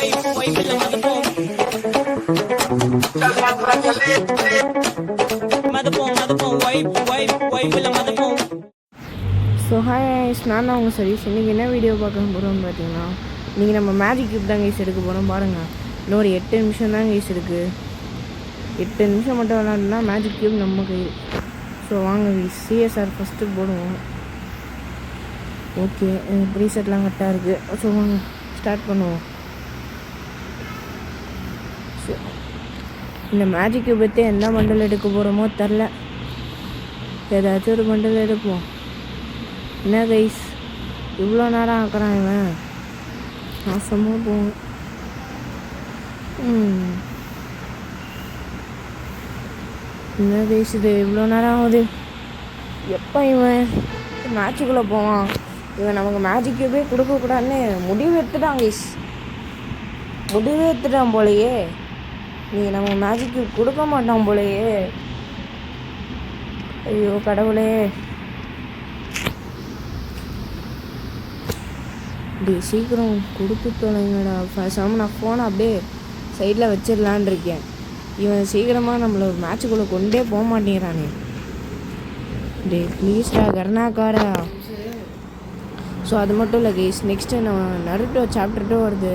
So hi நான் தான் உங்கள் சதீஷ். இன்றைக்கி என்ன வீடியோ பார்க்க போகிறோம்னு பார்த்தீங்கன்னா, இன்றைக்கி நம்ம மேஜிக் கியூப் தான் கைஸ் எடுக்க போகிறோம். பாருங்கள், இன்னொரு 8 நிமிஷம் தான் கைஸ் இருக்குது. 8 நிமிஷம் மட்டும் விளாட்னா மேஜிக் கியூப் நம்ம கையில். ஸோ வாங்க கைஸ், சிஎஸ்ஆர் ஃபஸ்ட்டு போடுவோம். ஓகே, ப்ரீசெட்லாம் கரெக்டாக இருக்குது. ஸோ வாங்க ஸ்டார்ட் பண்ணுவோம். ஸோ இந்த மேஜிக் கியூப் பற்றி எந்த பண்டல் எடுக்க போகிறோமோ தெரில. ஏதாச்சும் ஒரு பண்டல் எடுப்போம். என்ன கைஸ், இவ்வளோ நேரம் ஆக்குறான் இவன், நாசமாக போகும். என்ன கைஸ், இது இவ்வளோ நேரம் ஆகுது. எப்போ இவன் மேட்சுக்குள்ளே போவான்? இவன் நமக்கு மேஜிக் கியூபே கொடுக்கக்கூடாதுன்னு முடிவு எடுத்துட்டான் கைஸ். முடிவு எடுத்துட்டான் போலையே. நீங்கள் நம்ம மேஜிக் கியூப் கொடுக்க மாட்டான் போலையே. ஐயோ கடவுளே, அப்படி சீக்கிரம் கொடுத்து தொலைங்கடா. பேசாமல் நான் ஃபோனை அப்படியே சைடில் வச்சிடலான் இருக்கேன். இவன் சீக்கிரமாக நம்மளை மேட்சுக்குள்ளே கொண்டே போக மாட்டேங்கிறானே. டே ப்ளீஸ்டா கருணாக்காரா. ஸோ அது மட்டும் இல்லை கைஸ், நெக்ஸ்ட்டு நான் நருட்டோ சாப்டர் 2 வருது.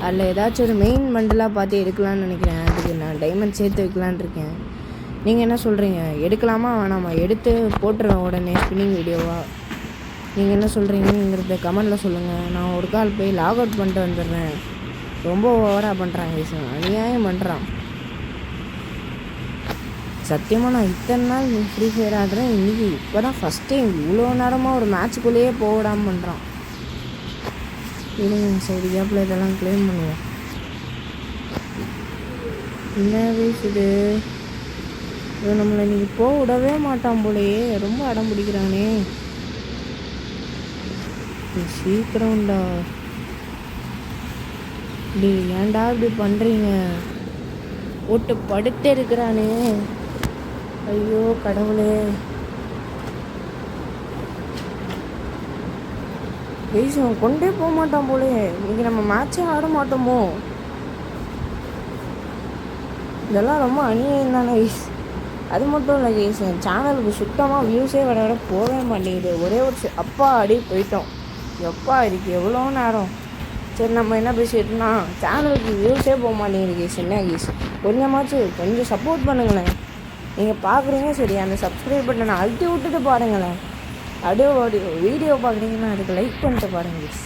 அதில் ஏதாச்சும் ஒரு மெயின் பண்டலாக பார்த்து எடுக்கலான்னு நினைக்கிறேன். அதுக்கு நான் டைமண்ட் சேர்த்து வைக்கலான் இருக்கேன். நீங்கள் என்ன சொல்கிறீங்க, எடுக்கலாமா வேணாமா? எடுத்து போட்டுருவேன் உடனே ஸ்பின்னிங் வீடியோவாக. நீங்கள் என்ன சொல்கிறீங்கிறத கமெண்டில் சொல்லுங்கள். நான் ஒரு கால் போய் லாக் அவுட் பண்ணிட்டு வந்துடுறேன். ரொம்ப ஓவராக பண்ணுறாங்க விஷயம், அநியாயம் பண்ணுறான். சத்தியமாக நான் இத்தனை நாள் ஃப்ரீ ஃபயர் ஆடுறேன். இன்றைக்கி இப்போ தான் ஃபஸ்ட் டைம் இவ்வளோ நேரமாக ஒரு மேட்சுக்குள்ளேயே போடாமல் பண்ணுறான். இல்லைங்க சைடு கேப்பில் இதெல்லாம் க்ளைம் பண்ணுவோம். என்ன வயசு இது நம்மளை இன்றைக்கி போக விடவே மாட்டான் போலையே. ரொம்ப அடம் பிடிக்கிறானே. சீக்கிரம்டா. டி ஏன்டா இப்படி பண்ணுறீங்க? போட்டு படுத்தே இருக்கிறானே. ஐயோ கடவுளே. பேசுவோம், கொண்டே போக மாட்டான் போலே. இன்றைக்கி நம்ம மேட்சே ஆட மாட்டோமோ? இதெல்லாம் ரொம்ப அநியாயம் தானே கைஸ். அது மட்டும் இல்லை கைஸ், என் சேனலுக்கு சுத்தமாக வியூஸே விட போகவே மாட்டேங்குது. ஒரே ஒரு அப்பா அடி போயிட்டோம். எப்பா இருக்கு எவ்வளோ நேரம். சரி நம்ம என்ன பேசிட்டோம்னா, சேனலுக்கு வியூஸே போக மாட்டேங்குது கைஸ். என்ன கைஸ், கொஞ்சம் சப்போர்ட் பண்ணுங்களேன். நீங்கள் பார்க்குறீங்க சரி, அந்த சப்ஸ்கிரைப் பட்டனை அழுத்தி விட்டுட்டு பாருங்களேன். அப்படியே வீடியோ பார்க்குறீங்கன்னா அதுக்கு லைக் பண்ணிட்டு பாருங்கள் கைஸ்.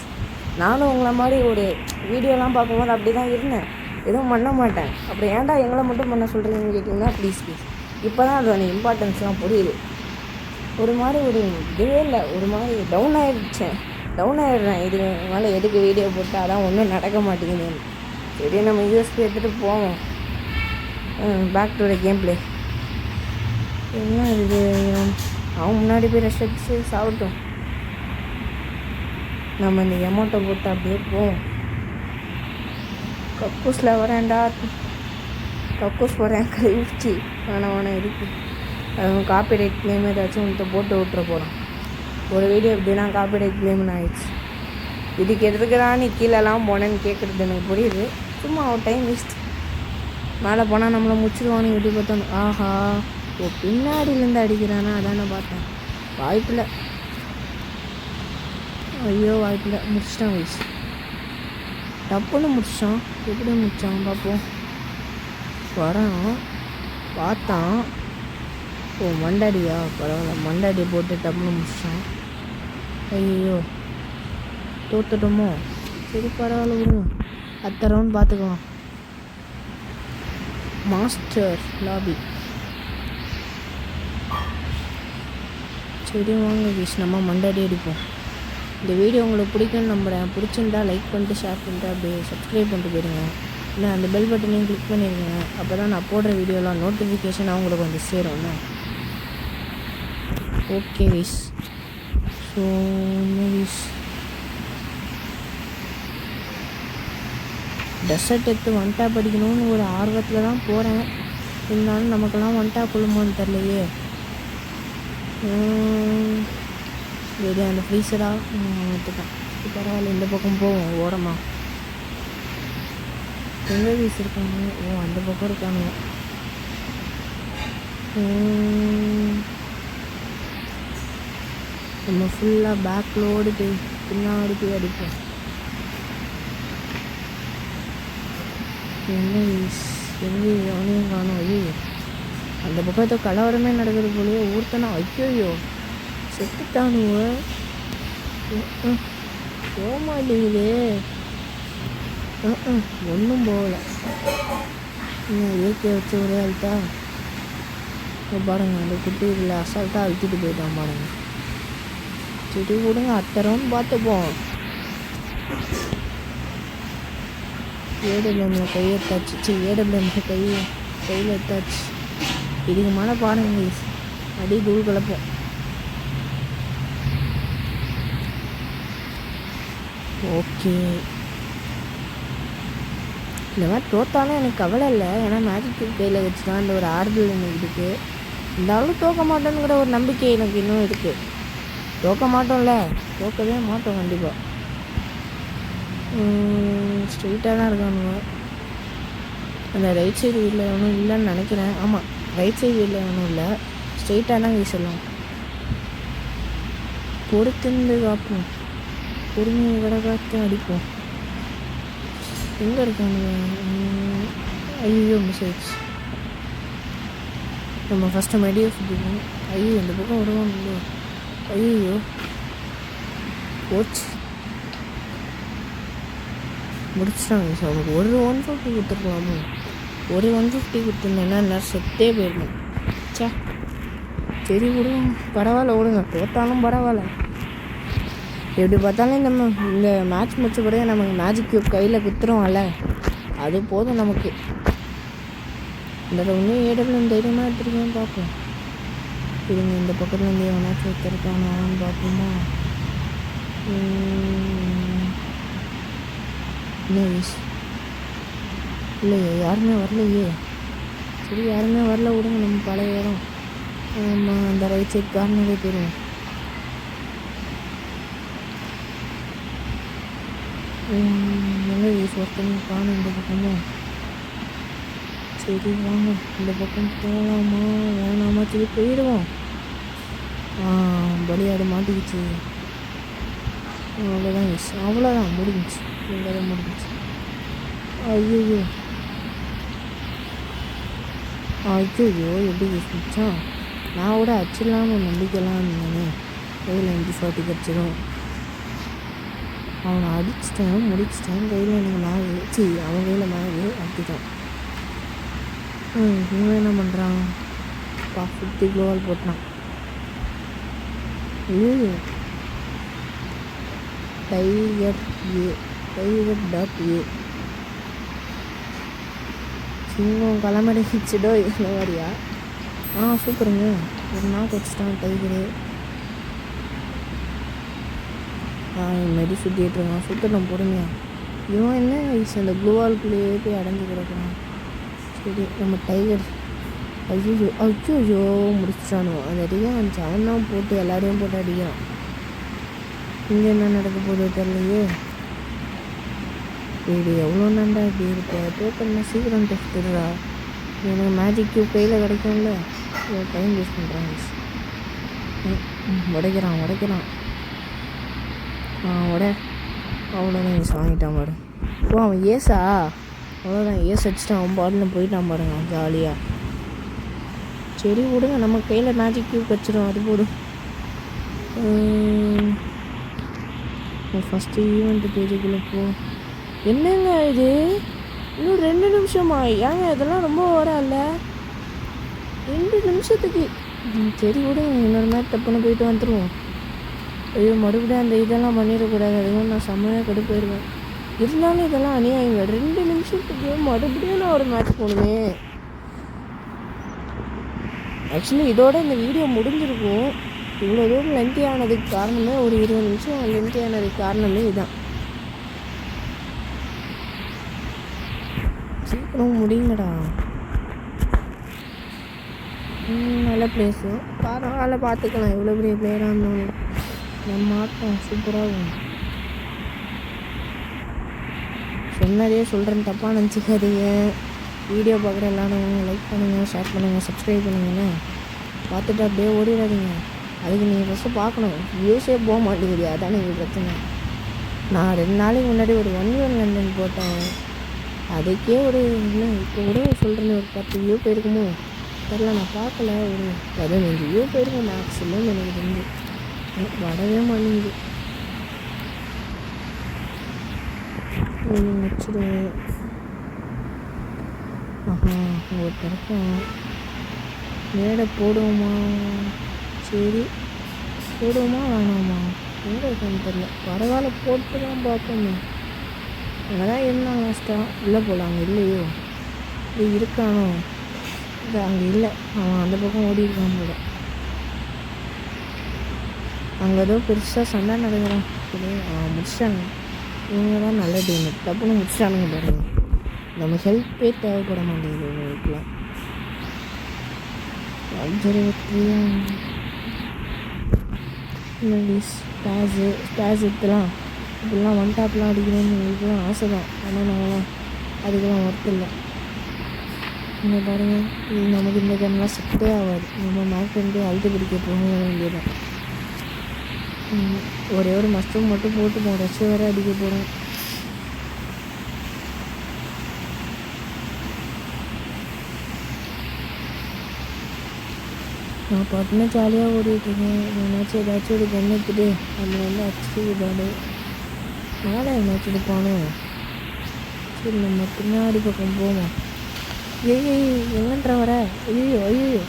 நானும் உங்களை மாதிரி ஒரு வீடியோலாம் பார்க்கும்போது அப்படி தான் இருந்தேன். எதுவும் பண்ண மாட்டேன். அப்படி ஏன்டா எங்களை மட்டும் பண்ண சொல்கிறீங்கன்னு கேட்டிங்கன்னா ப்ளீஸ் ப்ளீஸ். இப்போ தான் அதோட இம்பார்ட்டன்ஸ்லாம் புரியுது. ஒரு இதுவே இல்லை, ஒரு மாதிரி டவுன் ஆகிடுறேன். இது மேலே எதுக்கு வீடியோ போட்டால் அதான் ஒன்றும் நடக்க மாட்டேங்குது. சரி நம்ம யூஎஸ்பி எடுத்துகிட்டு போவோம். Back to the game play. என்ன இது, அவன் முன்னாடி போய் ரெஸ்ட் எடுத்து சாப்பிட்டோம். நம்ம இந்த எமௌண்ட்டை போட்டு அப்படியே போவோம். கக்கூஸில் வரேன்டா, கக்கூஸ் போகிறேன் கழிவுச்சி. வேணாம் இருக்குது. அவன் காப்பிரைட் கிளைம் ஏதாச்சும் உன்கிட்ட போட்டு விட்டுற போகிறான். ஒரு வீடியோ எப்படின்னா காப்பிரைட் கிளைம்னு ஆயிடுச்சு. இதுக்கு எதுக்குதான் நீ கீழெல்லாம் போனேன்னு கேட்குறது எனக்கு புரியுது. சும்மா அவன் டைம் வேஸ்ட். மேலே போனால் நம்மளை முடிச்சிடுவான்னு எப்படி பார்த்தோம். ஆஹா, ஓ பின்னாடியிலேருந்து அடிக்கிறானா? அதானே பார்த்தேன். வாய்ப்பில்லை. ஐயோ வாய்ப்பில்லை. முடிச்சிட்டான் வயசு. டப்புன்னு முடிச்சான். எப்படி முடித்தான் பார்ப்போம். வரான், பார்த்தான். ஓ மண்டாடியா, பரவாயில்ல. மண்டாடி போட்டு டப்புன்னு முடிச்சான். ஐயோ தோத்துட்டோமோ? சரி பரவாயில்ல விடுங்க, அடுத்த ரவுண்ட் பார்த்துக்கலாம். Master lobby. சரி வாங்க கைஸ், நம்ம மண்டாடி அடிப்போம். இந்த வீடியோ உங்களுக்கு பிடிக்கும்னு நம்புகிறேன். பிடிச்சிருந்தா லைக் பண்ணிட்டு ஷேர் பண்ணிட்டு அப்படியே சப்ஸ்கிரைப் பண்ணிட்டு போயிடுங்க. இல்லை அந்த பெல் பட்டனையும் கிளிக் பண்ணிடுங்க. அப்போ தான் நான் போடுற வீடியோலாம் நோட்டிஃபிகேஷன் அவங்களுக்கு வந்து சேரும்ண்ணா. Okay guys. So guys, desert எடுத்து ஒன் டேப் அடிக்கணும்னு ஒரு ஆர்வத்தில் தான் போகிறேன். இருந்தாலும் நமக்கெல்லாம் ஒன் டேப் கொள்ளுமோன்னு தெரிலையே. வெளியே அந்த ஃப்ரீசராக எடுத்துட்டேன். பரவாயில்ல, இந்த பக்கம் போவோம் ஓரமாக. எங்கே வீசிருக்காங்க? ஓ, அந்த பக்கம் இருக்காங்க. நம்ம ஃபுல்லாக பேக்லோடு போய் பின்னாடி போய் அடிப்போம். எங்கே அவனையும் காணும். ஐயோ, அந்த பக்கம் ஏதோ கலவரமே நடக்குது போலயே. ஊர்த்தனா ஐயோ செத்துட்டானுவ. போக மாட்டேங்குது. ஒன்றும் போகலை. இன்னும் இயற்கையை வச்சு ஒரே அழுத்தா பாருங்க. அந்த குட்டி இதில் அசால்ட்டாக அழுத்திட்டு போயிட்டான் பாருங்க. சரி விடுங்க, அத்தரோன்னு பார்த்துப்போம். ஏடபிள்யூஎம்ல கையை எடுத்தாச்சு. ஏடபிள்யூஎம்ல கையில் எடுத்தாச்சு. இதுக்கு மேலே பாருங்க, அடி தூள் கலப்போம். ஓகே, இந்த மாதிரி தோத்தாலும் எனக்கு கவலை இல்லை. ஏன்னா மேஜிக் கியூப் கையில் வச்சு தான் இந்த ஒரு ஆறுதல் எனக்கு இருக்குது. இருந்தாலும் தோக்க மாட்டோங்கிற ஒரு நம்பிக்கை எனக்கு இன்னும் இருக்குது. தோக்க மாட்டோம்ல, தோக்கவே மாட்டோம் கண்டிப்பாக. ஸ்ட்ரெயிட்டாக தான் இருக்கானுங்க. அந்த ரைட் சைடு வீட்டில் ஒன்றும் இல்லைன்னு நினைக்கிறேன். ஆமாம், ரைட் சைடு வீட்டில் ஒன்றும் இல்லை, ஸ்ட்ரெயிட்டாக தான் வீசலாம். பொறுத்திருந்து காப்போம், பொறுமையை விட காத்து அடிப்போம். எங்கே இருக்கானுங்க? ஐயோ, மிஸ் ஆயிடுச்சு. நம்ம ஃபஸ்ட்டு மெடியை சுற்றிக்கணும். ஐயோ, இந்த பக்கம் வருவாங்க. ஐயோ போச்சு, முடிச்சிட்டாங்க. சார் அவனுக்கு ஒரு 150 கொடுத்துருக்கலாமோ? ஒரு 150 கொடுத்துருந்தேன்னா எல்லோரும் செத்தே போயிருந்தோம். சே, சரி விடுவோம், பரவாயில்ல விடுங்க. தோத்தாலும் பரவாயில்ல. எப்படி பார்த்தாலும் இந்த மேட்ச் முடிச்ச பிறகு நமக்கு மேஜிக் கியூப் கையில் குத்துருவோம்ல, அது போதும் நமக்கு. இந்த ஒன்றும் ஏடபிள்யூஎம் தைரியமாக எடுத்துருக்கேன்னு பார்ப்போம். இருங்க, இந்த பக்கத்துலேருந்து எவனாச்சும் எடுத்துருக்கானான்னு பார்ப்போமா? இல்லையே, யாருமே வரலையே. சரி, யாருமே வரல விடுங்க, நம்ம பழைய இடம். நம்ம அந்த ரைட் சைட் கார்னரே போயிடுவோம். எங்கே ஒருத்தங்க காணும் இந்த பக்கமா? சரி வாங்க, இந்த பக்கம் போகலாமா வேணாமா? சரி போயிடுவோம். பலியாடு மாட்டிக்கிச்சு. அவ்வளோதான் முடிஞ்சிச்சு. இங்கே தான் முடிஞ்சிச்சு. ஐயோ எப்படி வச்சான்? நான் கூட அச்சிடலான்னு ஒரு நம்பிக்கைலாம் இருந்தேனே. கையில் 40 கிடச்சிடும். அவனை அடிச்சிட்டேன், முடிச்சிட்டேன். கையில் எனக்கு மேகி அவன் கையில் மேகி அடிச்சிட்டான். இவன் என்ன பண்ணுறான்? 50 குளோவால் போட்டான். டைகர்.A சிங்கம் கிளம்படிச்சிடோ இந்த மாதிரியா? சூப்பருங்க. ஒரு நாள் வச்சுட்டான் டைகரு. மாரி சுற்றிட்டுருக்கான். சுற்றணும் பொறுமையா. இவன் என்ன வயசு அந்த க்ளூவால்குள்ளேயே போய் அடைஞ்சு கிடக்குறான். சரி, நம்ம டைகர். ஐயோ முடிச்சிட்டானுவோம். அது அடிக்க வந்துச்சு. அவன் தான் போட்டு எல்லாரையும் போட்டு அடிக்கிறான். இங்கே என்ன நடக்க போகுது தெரியலையே. இது எவ்வளோ நண்டா இப்படி இருக்க? டோக்கன்னா சீக்கிரம் டெஸ்ட்டுடா. எனக்கு மேஜிக் கியூப் கையில் கிடைக்கும்ல. டைம் வேஸ்ட் பண்ணுறாங்க. உடைக்கிறான். அவ்வளோதான் ஏஸ் வாங்கிட்டான் பாரு. அவன் ஏசா? அவ்வளோதான், ஏஸ் அடிச்சுட்டான். அவன் பாட்டில் போயிட்டான் பாருங்க ஜாலியாக. சரி விடுங்க, நம்ம கையில் மேஜிக் கியூப் வச்சிடும், அது போடும். ஃபஸ்ட்டு ஈவெண்ட்டு பேஜுக்குள்ளே போ. என்னங்க இது? இன்னும் 2 நிமிஷமா? ஏங்க இதெல்லாம் ரொம்ப வரல. 2 நிமிஷத்துக்கு. சரி விடுங்க, இன்னொரு மேட்ச் தப்புன்னு போயிட்டு வந்துடுவோம். ஐயோ, மறுபடியும் அந்த இதெல்லாம் பண்ணிடக்கூடாது. அதுவும் நான் செம்மையாக கடுப்பாயிருவேன். இருந்தாலும் இதெல்லாம் அநியாயங்க. 2 நிமிஷத்துக்கு மறுபடியும் நான் ஒரு மேட்ச் போடுவேன். ஆக்சுவலி இதோட இந்த வீடியோ முடிஞ்சிருக்கும். இவ்வளோ தூரம் லென்த்தி ஆனதுக்கு காரணமே, ஒரு 20 நிமிஷம் லென்த்தி ஆனதுக்கு காரணமே இதுதான். சீக்கிரம் முடியுங்கடா. நல்ல பிளேஸு, பரவாயில்ல, பார்த்துக்கலாம். எவ்வளோ பெரிய பிளேயராக இருந்தாலும் நம்ம ஆட்டம் சூப்பராகும். சொன்னதே சொல்கிறேன்னு தப்பாக நினச்சிக்காதீங்க. வீடியோ பார்க்குற எல்லாரும் லைக் பண்ணுங்கள், ஷேர் பண்ணுங்கள், சப்ஸ்கிரைப் பண்ணுங்கண்ணே. பார்த்துட்டு அப்படியே ஓடிடாதீங்க. அதுக்கு நீங்கள் ஃபஸ்ட்டு பார்க்கணும். வியூஸே போக மாட்டேங்குது, அதான் நீங்கள் பிரச்சனை. நான் 2 நாளைக்கு முன்னாடி ஒரு 1v1 லண்டன் போட்டேன். அதுக்கே ஒரு இன்னும் இப்போ கூட சொல்கிறேன்னு ஒரு 10 வியூ போயிருக்குமோ தெரில, நான் பார்க்கல. ஒரு 15 வியூ போயிருக்கும் மேக்ஸிமம். எனக்கு தெரிஞ்சு வரவே மாட்டேங்குது. வச்சுருவேன். ஒருத்தருக்கும் மேடை போடுவோமா? சரி போடுவோமா வேணாமா? எங்கே இருக்கான்னு தெரில. பரவாயில்ல, போட்டு தான் பார்ப்போமே. அங்கே தான் இருந்தாங்க லாஸ்ட்டாக. உள்ளே போகலாம். அங்கே இல்லையோ? இது இருக்கானோ? இது அங்கே இல்லை. அவன் அந்த பக்கம் ஓடி இருக்கான் போல. அங்கே ஏதோ பெருசாக சண்டை நடக்கிறான். சரி முடிச்சிட்டாங்க. இவங்க தான் நல்ல டீம். டப்புன்னு முடிச்சிட்டானுங்க பாருங்க. நம்ம ஹெல்ப்பே தேவைப்பட மாட்டேங்குது இவங்களுக்குலாம். ஸ்டாஸ் எடுத்துலாம் இப்படிலாம் ஒன் டாப்லாம் அடிக்கணும்னு எங்களுக்குலாம் ஆசை தான். ஆனால் நாங்களாம் அதுக்கெல்லாம் ஒர்த் இல்லை. இங்கே பாருங்கள், இது நமக்கு இந்த கண்ணெலாம் செட்டே ஆகாது. நம்ம மேக் பண்ணிட்டு அழுத்து பிடிக்க போக வேண்டியதான். ஒரே ஒரு மஸ்டர் மட்டும் போட்டு போகிறோம். ரஷ் வேறு அடிக்க போகிறோம். நான் பாட்டுனா ஜாலியாக ஓடிட்டுருக்கேன். ஏதாச்சும் ஒரு கண் எடுத்துட்டு நம்ம அடிச்சுட்டு பாடு மேலே என்னாச்சும் எடுப்பானோ. சரி நம்ம பின்னாடி பக்கம் போவோம். ஏய் எங்கன்ற வர? ஐயோ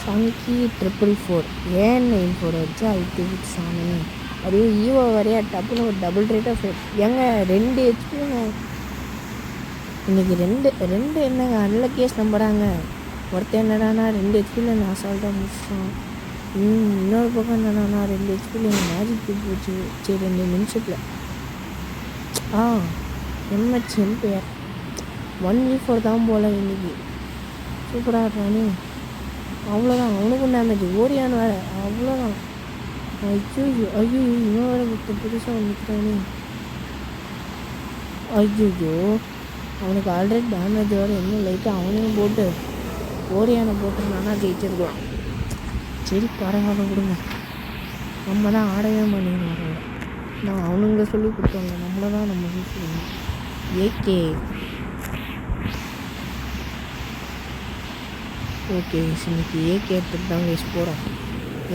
ஃபங்கி 444 ஏன் 4 வச்சா அழுத்தி விட்டு சாமி. அதுவும் ஈவோ வரையா டப்புன்னு ஒரு டபுள் ரேட் ஆஃப் ஏங்க 2 HP. இன்றைக்கி ரெண்டு என்னங்க நல்ல கேஸ் நம்புகிறாங்க. ஒருத்தர் என்னடானா 2 HPயில் நான் அசால்ட்டாக முடிச்சிட்டான். இன்னொரு பக்கம் என்னடானா 2 HPயில் எனக்கு மேஜிக் போச்சு. சரி 2 நிமிஷத்தில் எம்ஹெச் எம்பையர் 1v4 தான் போல் இன்றைக்கி. சூப்பராக இருக்கானே. அவ்வளோதான். அவனுக்கும் டேமேஜ் ஓரியான்னு வேறு. அவ்வளோதான். ஐயோ இன்னும் வேறு புதுசாக வந்துட்டானே. ஐயோ அவனுக்கு ஆல்ரெடி டேமேஜ் வேறு. இன்னும் லைட்டாக அவனையும் போட்டு ஓரியானை போட்டுருந்தானா ஜெயிச்சிருக்கோம். சரி பரவாயில்ல கொடுங்க. நம்ம தான் ஆடவே மாட்டேங்கிறோம். நான் அவனுங்க சொல்லி கொடுத்தோங்க. நம்மளை தான் நம்ம சொல்லணும். ஏகே ஓகே இன்னைக்கு ஏகே எடுத்துட்டு தான் கைஸ் போகிறோம்.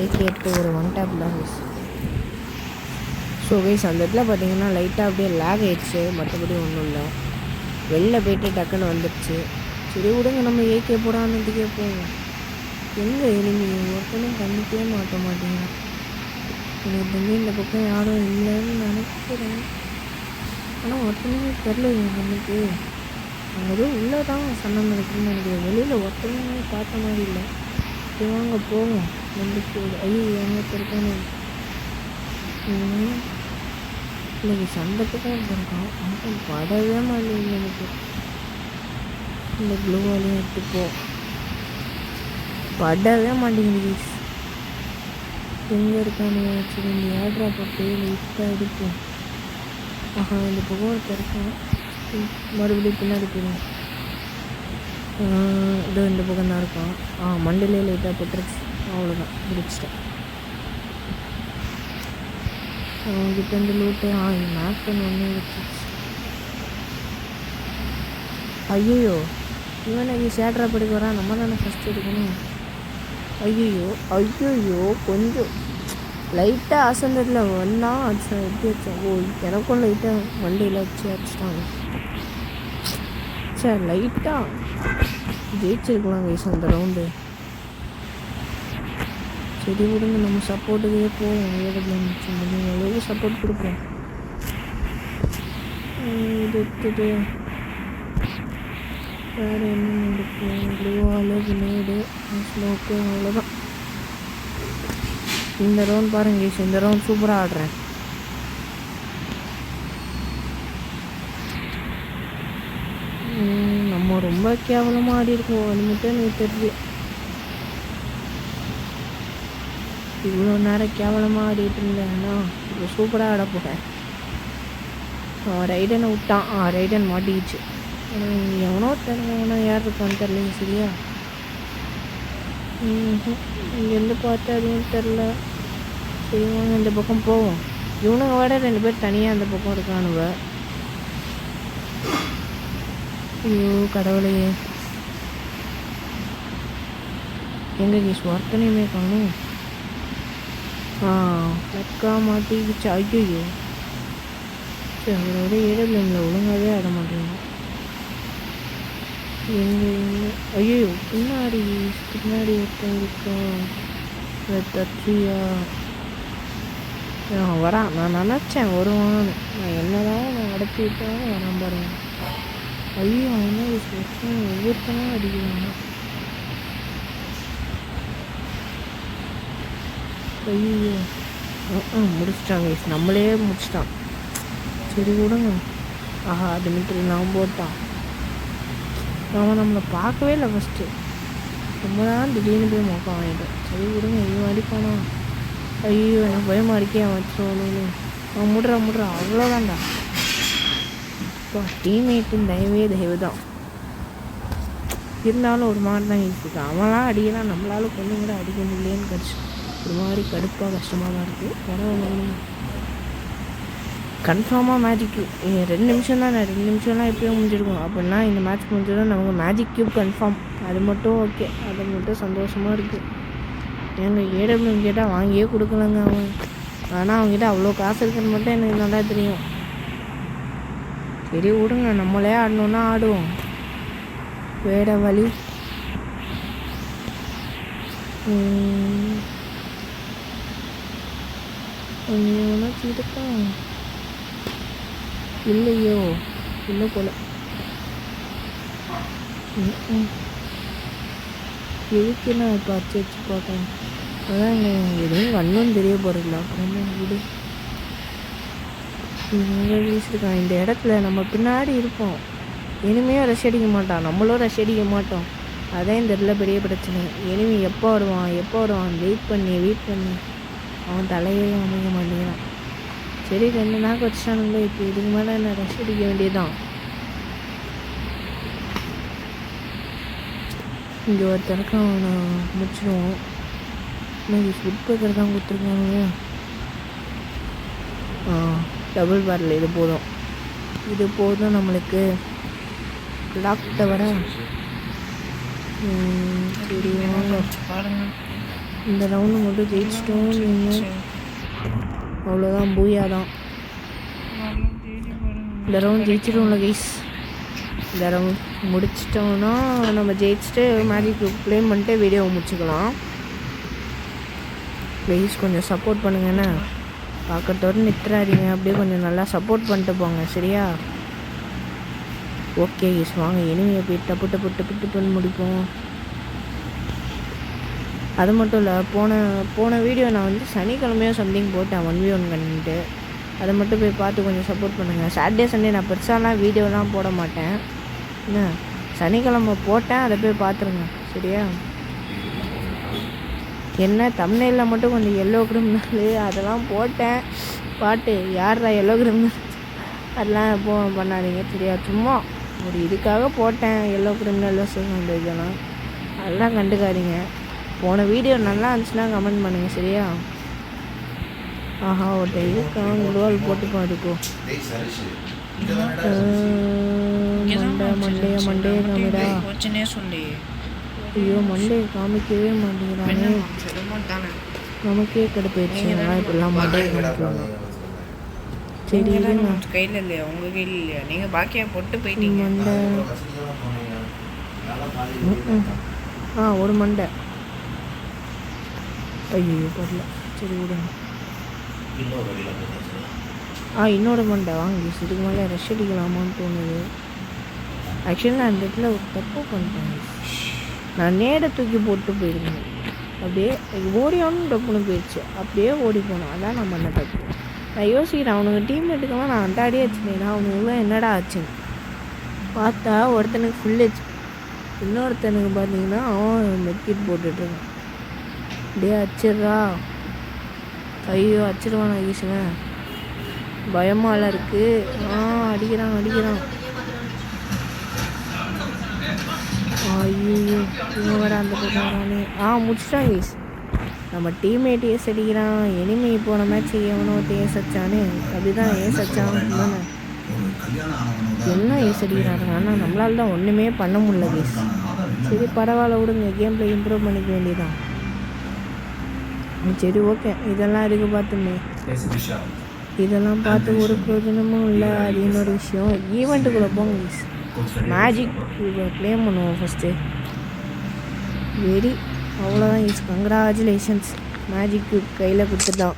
ஏகே எடுத்து ஒரு ஒன் டேப் தான் கைஸ். ஸோ கைஸ் அந்த இடத்துல பார்த்தீங்கன்னா லைட்டாக அப்படியே லேக் ஆயிடுச்சு. மற்றபடி ஒன்றும் இல்லை. வெளில போய்ட்டு டக்குன்னு வந்துடுச்சு. சரி விடுங்க, நம்ம ஏகே போடானதுக்கே போவோம். எங்கே எனிமி ஒருத்தனும் கண்டிக்கவே மாட்டேங்கிறான். எனக்கு தெரிஞ்சு இந்த பக்கம் யாரும் இல்லைன்னு நினைக்கிறேன். ஆனால் ஒருத்தனுமே தெரில எனக்கு. அங்கே எதுவும் உள்ளே தான் சண்டை நடக்குதுன்னு நினைக்கிறேன். வெளியில் ஒருத்தனுமே பார்த்த மாதிரி இல்லை. சரி வாங்க போவோம். வந்துட்டு ஐயோ எங்கே இருக்கானு இன்னைக்கு சண்டைக்கு தான் இருந்திருக்கான். ஆனால் படவே மாட்டேங்குது எனக்கு. இந்த க்ளூவாலையும் எடுத்துப்போம். படவே மாட்டேங்குது. எங்கே இருக்கானு சரி இந்த ஏட்ரா போட்டு லைட்டாக எடுப்போம். இந்த பக்கம் ஒருத்தர் இருக்கான். மறுபடியும் பின்னாடி போயிடும். இதோ இந்த பக்கம் தான் இருக்கான். மண்டிலே லைட்டாக போட்டுருச்சு. அவ்வளோதான் பிடிச்சிட்டேன். அவங்ககிட்ட இருந்து லூட்டு மேக் பண்ண ஒன்றே வச்சிருச்சு. ஐயோ இவனுக்கு சேட்ரா படிக்க வரான். நம்ம தானே ஃபஸ்ட் எடுக்கணும். ஐயோ கொஞ்சம் லைட்டாக அசந்ததில் வந்தான். அடிச்சான். எப்படி அடித்தான்? எனக்கும் லைட்டாக வண்டியில் அடிச்சிட்டாங்க. சரி லைட்டாக ஜெயிச்சிருக்கலாம் கைஸ் அந்த ரவுண்டு. சரி விடுங்க, நம்ம சப்போர்ட்டுக்கே போவோம். எவ்வளோ சப்போர்ட் கொடுப்போம். இது எடுத்துட்டு வேறு என்ன எடுப்போம்? க்ளூவாலு கிரேடு ஸ்மோக்கு அவ்வளோதான். இந்த ரவுண்ட் பாருங்க கைஸ். இந்த ரவுண்ட் சூப்பராக ஆடுறேன். நம்ம ரொம்ப கேவலமாக ஆடி இருக்கோம். அது மட்டும் எனக்கு தெரியுது. இவ்வளோ நேரம் கேவலமாக ஆடிட்டு இருந்தேன்னா இப்போ சூப்பராக ஆட போகிறேன். ரைடனை விட்டான். ரைடன் மாட்டிக்கிச்சு. எவனோ தெரிஞ்சவனா யார் இருக்கான்னு தெரிலைங்க. சரியா இங்கேருந்து பார்த்தா அதுவும் தெரில. சரி வாங்க இந்த பக்கம் போவோம். இவனுங்க விட 2 பேர் தனியாக அந்த பக்கம் இருக்கானுவ. ஐயோ கடவுளையே, எங்கே கேஸ் ஒருத்தனையுமே காணும். லக்கா மாட்டிக்கிச்சு. ஐயோ சரி அவரோட ஏடபிள்யூமில் ஒழுங்காகவே ஆட மாட்டேங்க. ஐயோ பின்னாடி ஒருத்தன் இருக்கான். தச்சியா வரான். நான் நினச்சேன் வருவான்னு. நான் என்னதான் நான் அடைச்சி விட்டாலும் வரான் பாருங்க. ஐயோ அவனா ஒவ்வொருத்தனும் அடிக்கிறாங்க. ஐயோ முடிச்சிட்டாங்க. நம்மளே முடிச்சிட்டான். சரி விடுங்க. அது மட்டும் நான் போட்டான். அவன் நம்மளை பார்க்கவே இல்லை ஃபஸ்ட்டு. ரொம்ப தான் திடீர்னு போய் மோக்கம் வாங்கிட்டேன். சரி விடுங்க. இவன் அடிப்பானா? ஐயோ எனக்கு பயமாக இருக்கே. அவன் வச்சுருவானு. அவன் முடுறா அவ்வளோதான்டா. இப்போ டீம்மேட்டின் தயவு தான் இருந்தாலும் ஒரு மாதிரி தான் இருக்குது. அவன்லாம் அடிக்கலாம், நம்மளால கொஞ்சம் கூட அடிக்க முடியலன்னு கடிச்சு ஒரு மாதிரி கடுப்பாக கஷ்டமாக தான் இருக்குது. பரவாயில்ல கன்ஃபார்மாக மேஜிக்கு 2 நிமிஷம் தான். 2 நிமிஷம்லாம் எப்படியோ முடிஞ்சிருக்கும். அப்படின்னா இந்த மேட்ச் முடிஞ்சதும் நமக்கு மேஜிக் கியூப் கன்ஃபார்ம். அது மட்டும் ஓகே. அது மட்டும் சந்தோஷமாக இருக்குது. எங்கள் ஏடபிள்யூ கேட்டால் வாங்கியே கொடுக்கலங்க அவன். ஆனால் அவங்ககிட்ட அவ்வளோ காசு இருக்குன்னு மட்டும் எனக்கு நல்லா தெரியும். சரி விடுங்க, நம்மளே ஆடணுன்னா ஆடுவோம். வேற வழி. இருக்கான் இல்லையோ? இல்லை போல. எதுக்கு நான் இப்போ வச்சு பார்த்தேன். அதான் எதுவும் கண்ணும் தெரிய போகிறதில்ல. அப்புறம் விடு. வீசிருக்கான். இந்த இடத்துல நம்ம பின்னாடி இருப்போம். இனிமையும் ரஷ் அடிக்க மாட்டான், நம்மளும் ரஷ் அடிக்க மாட்டோம். அதான் இந்த இடத்துல பெரிய பிரச்சனை. இனிமே எப்போ வருவான் வெயிட் பண்ணி அவன் தலையே அமைக்க மாட்டேங்கிறான். சரி 2 நாக்கு வச்சுட்டானுங்களே. இப்போ இதுக்கு மேலே என்ன ரஷ் அடிக்க வேண்டியதுதான். இங்கே ஒருத்தருக்கு அவனை முடிச்சிடுவோம். இன்னைக்கு ஃபுட் பேக்கர் தான் கொடுத்துருக்காங்க. டபுள் பேரல் இது போதும் நம்மளுக்கு. லாக்கிட்ட வர சரி வாங்க பாருங்க. இந்த ரவுண்டு மட்டும் ஜெயிச்சிட்டோம். நீங்கள் அவ்வளோதான், பூயா தான். இந்த ரவுண்ட் ஜெயிச்சிடும்ல கைஸ். இந்த ரவுண்ட் முடிச்சிட்டோம்னா நம்ம ஜெயிச்சுட்டு மேஜிக் க்ளைம் பண்ணிட்டு வீடியோவை முடிச்சுக்கலாம். ப்ளீஸ் கொஞ்சம் சப்போர்ட் பண்ணுங்கண்ணே. பார்க்கறதோடு நிற்கிறாதீங்க. அப்படியே கொஞ்சம் நல்லா சப்போர்ட் பண்ணிட்டு போங்க. சரியா? ஓகே கைஸ் வாங்க. இனிமையை போய் டப்பு பண்ணி முடிப்போம். அது மட்டும் இல்லை, போன வீடியோ நான் வந்து சனிக்கிழமையோ சம்திங் போட்டேன் 1v1 கண்டிட்டு. அதை மட்டும் போய் பார்த்து கொஞ்சம் சப்போர்ட் பண்ணுங்கள். சாட்டர்டே சண்டே நான் பெருசாலாம் வீடியோலாம் போட மாட்டேன். என்ன சனிக்கிழமை போட்டேன், அதை போய் பார்த்துருங்க. சரியா? என்ன தம்ப்நெயிலில் மட்டும் கொஞ்சம் எல்லோ கிரிமினல் அதெல்லாம் போட்டேன். பாட்டு யாரா எல்லோ கிரிமினல் அதெல்லாம் எப்போ பண்ணாதீங்க. சரியா? சும்மா ஒரு இதுக்காக போட்டேன். எல்லோ கிரிமினல் அந்த இதெல்லாம் அதெல்லாம் கண்டுக்காதீங்க. போன வீடியோ நல்லா இருந்துச்சுன்னா கமெண்ட் பண்ணுங்கள். சரியா? ஒருத்தர் இருக்கான். குளோவால் போட்டு பாருக்கோ. மண்டே காமிடா. ஐயோ மண்டே காமிக்கவே மாட்டேங்கிறானே. நமக்கே கடுப்பாயிடுச்சு. இப்படிலாம் மண்டே காமிக்கணும். சரி கையில் இல்லையா? உங்கள் கையில் இல்லையா? நீங்கள் பாக்கியா போட்டு போயிட்டீங்க. மண்டை ஒரு மண்டை. ஐயோ பரல. சரி விடுங்க. இன்னொரு மண்டை வாங்கி இதுக்கு மேலே ரஷ் அடிக்கலாமான்னு தோணுது. ஆக்சுவலி நான் அந்த இடத்துல ஒரு தப்பு பண்ணிட்டேன். நான் நேடை தூக்கி போட்டு போயிருந்தேன். அப்படியே ஓடியானு டப்புன்னு போயிடுச்சு. அப்படியே ஓடி போனேன். அதான் நான் பண்ண தப்பு. நான் யோசிக்கிறேன், அவனுக்கு டீம்மேட்டுக்கெல்லாம் நான் அண்டாடியே வச்சுனேன். அவனுக்குள்ள என்னடா ஆச்சுன்னு பார்த்தா ஒருத்தனுக்கு ஃபுல் ஹெச், இன்னொருத்தனுக்கு பார்த்தீங்கன்னா அவன் மெட்கிட் போட்டுட்ருக்கான். அப்படியே அச்சிட்றா. ஐயோ அச்சிடுவான் ஈஸ்வன். பயமால இருக்குது. அடிக்கிறான். ஐயோ இவங்க வேறு அந்த போட்டானே. முடிச்சிட்டான் கைஸ். நம்ம டீம்மேட் ஏஸ் அடிக்கிறான். எனிமி போன மேட்ச் எவனோ ஏஸ் அடிச்சானே, அப்படிதான் ஏஸ் அடிச்சான் தானே. என்ன ஏஸ் அடிக்கிறாங்க. ஆனால் நம்மளால தான் ஒன்றுமே பண்ண முடியல கைஸ். சரி பரவாயில்ல விடுங்க, கேம் பிளே இம்ப்ரூவ் பண்ணிக்க வேண்டியதான். சரி ஓகே, இதெல்லாம் இருக்கு பார்த்துமே. இதெல்லாம் பார்த்து ஒரு பிரயோஜனமும் இல்லை. அது இன்னொரு விஷயம். ஈவெண்ட்டுக்குள்ளே போங்க கைஸ். மேஜிக் ப்ளே பண்ணுவோம் ஃபஸ்ட்டு. வெரி அவ்வளோதான் கைஸ். கங்க்ராச்சுலேஷன்ஸ், மேஜிக் க்யூப் கையில் கொடுத்துட்டான்.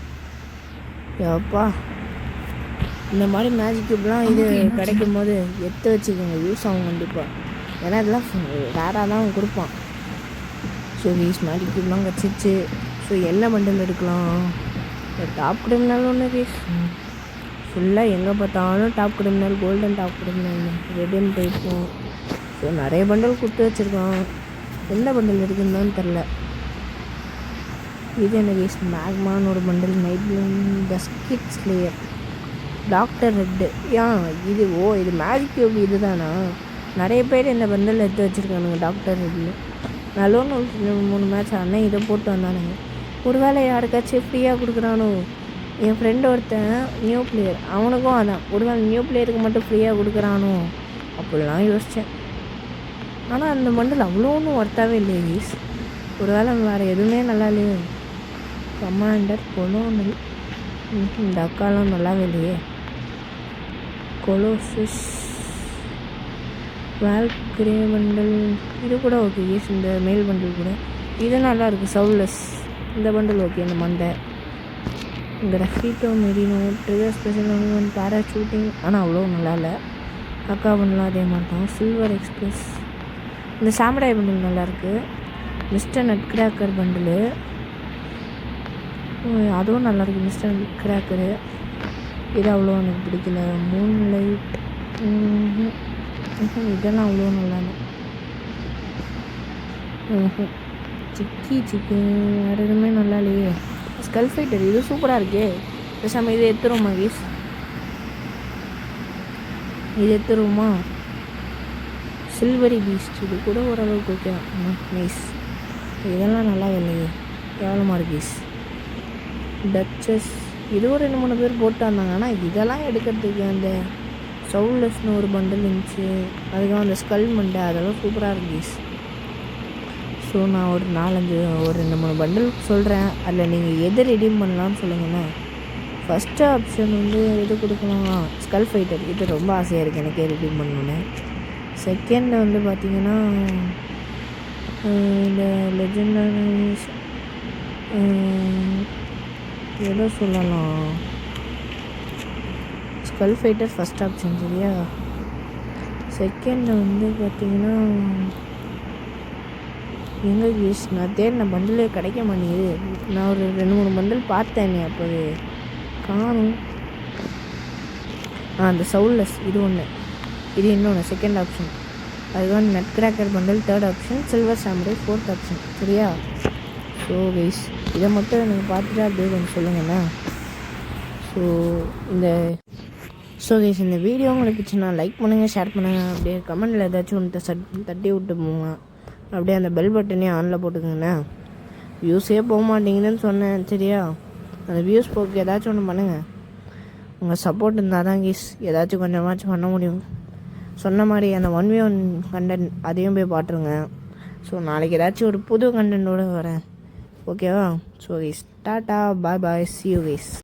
எப்பா இந்த மாதிரி மேஜிக் க்யூப்லாம் இது கிடைக்கும் போது எடுத்து வச்சுக்கோங்க, யூஸ் ஆகும் கண்டிப்பாக. ஏன்னா இதெல்லாம் ரேராக தான் அவன் கொடுப்பான். ஸோ கைஸ் மேஜிக் க்யூப்லாம் கிடச்சிச்சு. ஸோ என்ன பண்டில் எடுக்கலாம்? டாப் கிரிமினல் ஒன்று கைஸ். ஃபுல்லாக எங்கே பார்த்தாலும் top criminal, golden top criminal, radium டைப்பும். ஸோ நிறைய பண்டல் கொடுத்து வச்சுருக்கான். எந்த பண்டல் இருக்குதுன்னு தெரில. இது என்ன கைஸ்? மேக்மான்னு ஒரு பண்டல், நைட் டஸ்கிட் ஸ்லேயர், டாக்டர் ரெட்டு. இது மேஜிக் க்யூப் இது தானா? நிறைய பேர் இந்த பண்டல் எடுத்து வச்சுருக்கானுங்க டாக்டர் ரெட்டில். நல்லோன்னு 3 மேட்ச் ஆனால் இதை போட்டு வந்தானுங்க. ஒரு வேளை யாருக்காச்சும் ஃப்ரீயாக கொடுக்குறானோ? என் ஃப்ரெண்டு ஒருத்தன் நியூ பிளேயர், அவனுக்கும் அதான். ஒரு வேளை நியூ பிளேயருக்கு மட்டும் ஃப்ரீயாக கொடுக்குறானோ அப்படிலாம் யோசித்தேன். ஆனால் அந்த பண்டல் அவ்வளோ ஒன்றும் ஒர்த்தாகவே இல்லை கைஸ். ஒரு வேளை வேறு எதுவுமே நல்லா இல்லையோ. கமாண்டர் கொலோனல், இந்த அக்காலாம் நல்லாவே இல்லையே. கொலோசஸ், வால்கிரே பண்டல் இது கூட ஓகே கைஸ். இந்த மெயில் பண்டல் கூட இது நல்லா இருக்குது. சவுலஸ் இந்த பண்டல் ஓகே. இந்த மண்டை கிராஃபிட்டோ மெரினோ, ட்ரிகர் ஸ்பெஷல் ஒன், பேராஷூட்டிங் ஆனால் அவ்வளோ நல்லா இல்லை. அக்கா பண்டலாம் அதே மாதிரி தான். சில்வர் எக்ஸ்பிரஸ், இந்த சாம்படாய் பண்டல் நல்லாயிருக்கு. மிஸ்டர் நட் கிராக்கர் பண்டலு அதுவும் நல்லாயிருக்கு. மிஸ்டர் நட் கிராக்கரு இது அவ்வளோ எனக்கு பிடிக்கல. மூன் லைட் இதெல்லாம் அவ்வளோ நல்லா இல்லை. சிக்கன் வேறு எதுவுமே நல்லா இல்லையே. ஸ்கல் ஃபைட்டர் இது சூப்பராக இருக்கே. பேசாமல் இது எடுத்துருவோமா கைஸ்? இது எடுத்துருவோமா? சில்வரி பீஸ்ட் இது கூட ஓரளவுக்கு ஓகே நைஸ். இதெல்லாம் நல்லா இல்லையே, கேவலமாக இருக்கு கைஸ். டச்சஸ் இது ஒரு 2-3 பேர் போட்டு வந்தாங்க. ஆனால் இதெல்லாம் எடுக்கிறதுக்கு அந்த சவுல்லஸ்னு ஒரு பண்டல் இருந்துச்சு. அதுக்காக அந்த ஸ்கல் மண்டை அதெல்லாம் சூப்பராக இருக்கு கைஸ். ஸோ நான் ஒரு 2-3 பண்டல் சொல்கிறேன். அதில் நீங்கள் எது ரெடீம் பண்ணலான்னு சொல்லுங்கண்ணே. ஃபஸ்ட்டு ஆப்ஷன் எது கொடுக்கலாம்? ஸ்கல் ஃபைட்டர் இது ரொம்ப ஆசையாக இருக்குது எனக்கே ரெடீம் பண்ணணுன்னு. செகண்ட் பார்த்திங்கன்னா இந்த லெஜெண்டரி எதோ சொல்லலாம். ஸ்கல் ஃபைட்டர் ஃபஸ்ட் ஆப்ஷன் சரியா. செகண்ட் பார்த்திங்கன்னா எங்கே யூஸ் நான் தேடின பண்டலே கிடைக்க மாட்டேங்குது. நான் ஒரு 2-3 பண்டல் பார்த்தேனே அப்போது காணும். அந்த சவுல்லஸ் இது ஒன்று, இது இன்னொன்று செகண்ட் ஆப்ஷன். அதுக்கு nutcracker bundle third option, silver சாம்பரை ஃபோர்த் ஆப்ஷன் சரியா. ஸோ கைஸ் இதை மட்டும் நீங்கள் பார்த்துட்டு அப்படியே கொஞ்சம் சொல்லுங்கண்ணா. ஸோ கைஸ் இந்த வீடியோ உங்களுக்கு பிடிச்சுன்னா லைக் பண்ணுங்கள், ஷேர் பண்ணுங்கள். அப்படியே கமெண்டில் ஏதாச்சும் ஒன்று தட்டி விட்டு போங்க. அப்படியே அந்த பெல் பட்டனே ஆனில் போட்டுக்கோங்கண்ணே. வியூஸே போக மாட்டேங்குதுன்னு சொன்னேன் சரியா. அந்த வியூஸ் போக்கு ஏதாச்சும் ஒன்று பண்ணுங்கள். உங்கள் சப்போர்ட் இருந்தால் தான் கைஸ் ஏதாச்சும் கொஞ்சமாச்சும் பண்ண முடியும். சொன்ன மாதிரி அந்த 1v1 கண்டென்ட் அதையும் போய் பாட்டுருங்க. ஸோ நாளைக்கு ஏதாச்சும் ஒரு புது கண்டென்ட்டோடு வரேன் ஓகேவா. So guys tata bye bye, see you guys.